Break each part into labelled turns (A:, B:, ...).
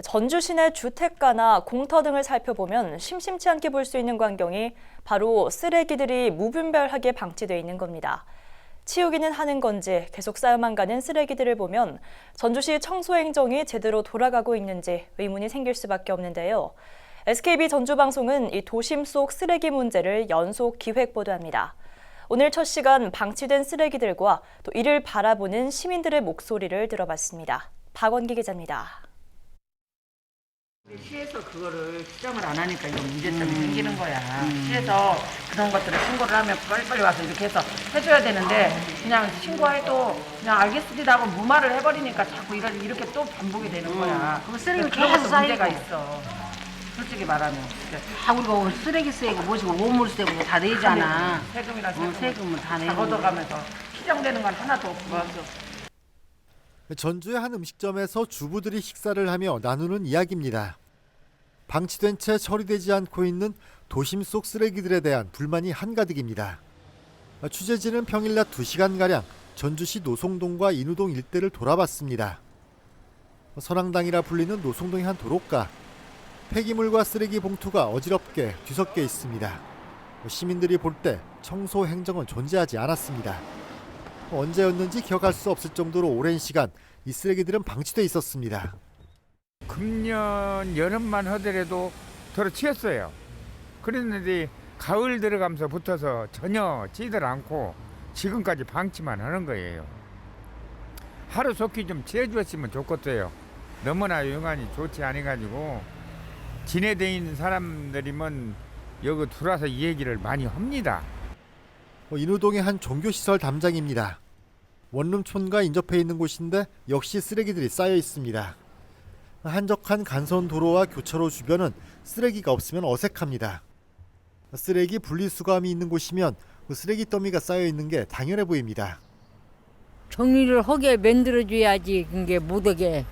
A: 전주 시내 주택가나 공터 등을 살펴보면 심심치 않게 볼 수 있는 광경이 바로 쓰레기들이 무분별하게 방치되어 있는 겁니다. 치우기는 하는 건지 계속 쌓여만 가는 쓰레기들을 보면 전주시 청소 행정이 제대로 돌아가고 있는지 의문이 생길 수밖에 없는데요. SKB 전주방송은 이 도심 속 쓰레기 문제를 연속 기획 보도합니다. 오늘 첫 시간 방치된 쓰레기들과 또 이를 바라보는 시민들의 목소리를 들어봤습니다. 박원기 기자입니다.
B: 시에서 그거를 수정을 안 하니까 이거 문제점이 생기는 거야. 시에서 그런 것들을 신고를 하면 빨리빨리 와서 이렇게 해서 해줘야 되는데 그냥 신고해도 그냥 알겠습니다 하고 무마를 해버리니까 자꾸 이렇게 또 반복이 되는 거야.
C: 그럼 쓰레기
B: 그런
C: 계속
B: 것도
C: 쌓이고.
B: 문제가 있어. 솔직히 말하면.
C: 다 우리가 쓰레기 쓰고 뭐시고 오물 쓰고 다 내잖아.
B: 세금이나
C: 세금은 다 내고.
B: 다 걷어가면서 키정되는 건 하나도 없고.
D: 전주의 한 음식점에서 주부들이 식사를 하며 나누는 이야기입니다. 방치된 채 처리되지 않고 있는 도심 속 쓰레기들에 대한 불만이 한가득입니다. 취재진은 평일 낮 2시간가량 전주시 노송동과 인우동 일대를 돌아봤습니다. 선앙당이라 불리는 노송동의 한 도로가, 폐기물과 쓰레기 봉투가 어지럽게 뒤섞여 있습니다. 시민들이 볼 때 청소 행정은 존재하지 않았습니다. 언제였는지 기억할 수 없을 정도로 오랜 시간 이 쓰레기들은 방치돼 있었습니다.
E: 금년 여름만 하더라도 도로 치웠어요. 그랬는데 가을 들어가면서 붙어서 전혀 치들 않고 지금까지 방치만 하는 거예요. 하루속히 좀 치워주었으면 좋겠어요. 너무나 영안이 좋지 않아가지고 진해되어 있는 사람들이면 여기 들어와서 이 얘기를 많이 합니다.
D: 인우동의 한 종교시설 담장입니다. 원룸촌과 인접해 있는 곳인데 역시 쓰레기들이 쌓여 있습니다. 한적한 간선 도로와 교차로 주변은 쓰레기가 없으면 어색합니다. 쓰레기 분리수거함이 있는 곳이면 그 쓰레기 더미가 쌓여 있는 게 당연해 보입니다.
F: 정리를 하게 만들어줘야지 그게 못하게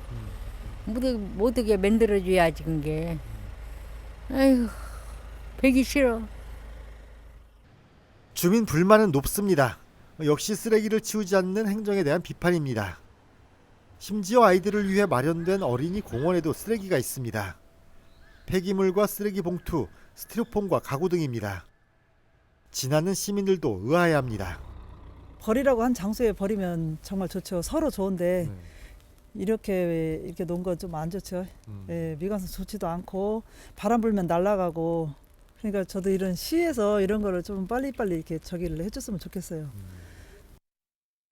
F: 못하게 만들어줘야지 그게. 아이고 배기 싫어.
D: 주민 불만은 높습니다. 역시 쓰레기를 치우지 않는 행정에 대한 비판입니다. 심지어 아이들을 위해 마련된 어린이 공원에도 쓰레기가 있습니다. 폐기물과 쓰레기 봉투, 스티로폼과 가구 등입니다. 지나는 시민들도 의아해합니다.
G: 버리라고 한 장소에 버리면 정말 좋죠. 서로 좋은데 이렇게 놓은 건 좀 안 좋죠. 예, 미관상 좋지도 않고 바람 불면 날아가고. 그러니까 저도 이런 시에서 이런 거를 좀 빨리빨리 이렇게 저기를 해줬으면 좋겠어요.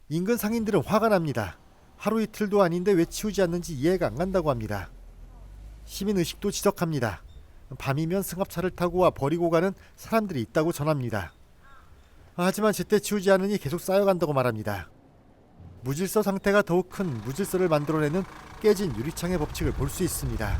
D: 인근 상인들은 화가 납니다. 하루 이틀도 아닌데 왜 치우지 않는지 이해가 안 간다고 합니다. 시민의식도 지적합니다. 밤이면 승합차를 타고 와 버리고 가는 사람들이 있다고 전합니다. 하지만 제때 치우지 않으니 계속 쌓여간다고 말합니다. 무질서 상태가 더욱 큰 무질서를 만들어내는 깨진 유리창의 법칙을 볼 수 있습니다.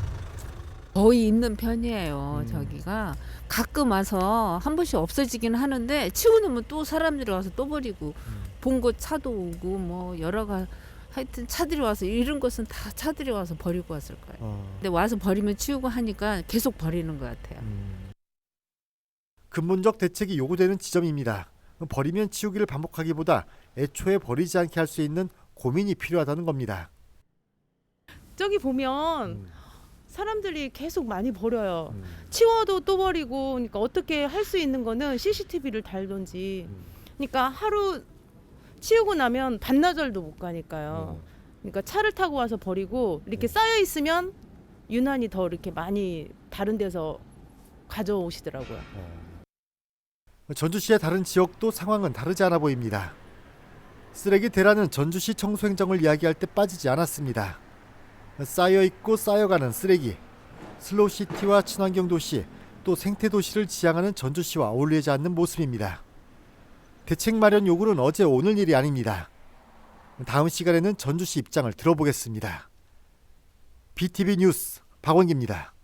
H: 거의 있는 편이에요. 저기가 가끔 와서 한 번씩 없어지긴 하는데 치우놓으면 또 사람들이 와서 또 버리고 봉고 차도 오고 뭐 여러 가지 하여튼 차들이 와서 이런 것은 다 차들이 와서 버리고 왔을 거예요. 근데 와서 버리면 치우고 하니까 계속 버리는 것 같아요.
D: 근본적 대책이 요구되는 지점입니다. 버리면 치우기를 반복하기보다 애초에 버리지 않게 할 수 있는 고민이 필요하다는 겁니다.
I: 저기 보면 사람들이 계속 많이 버려요. 치워도 또 버리고. 그러니까 어떻게 할 수 있는 거는 CCTV를 달던지. 그러니까 하루 치우고 나면 반나절도 못 가니까요. 그러니까 차를 타고 와서 버리고 이렇게 쌓여 있으면 유난히 더 이렇게 많이 다른 데서 가져오시더라고요.
D: 전주시의 다른 지역도 상황은 다르지 않아 보입니다. 쓰레기 대란은 전주시 청소행정을 이야기할 때 빠지지 않았습니다. 쌓여있고 쌓여가는 쓰레기, 슬로우시티와 친환경 도시, 또 생태도시를 지향하는 전주시와 어울리지 않는 모습입니다. 대책 마련 요구는 어제 오늘 일이 아닙니다. 다음 시간에는 전주시 입장을 들어보겠습니다. BTV 뉴스 박원기입니다.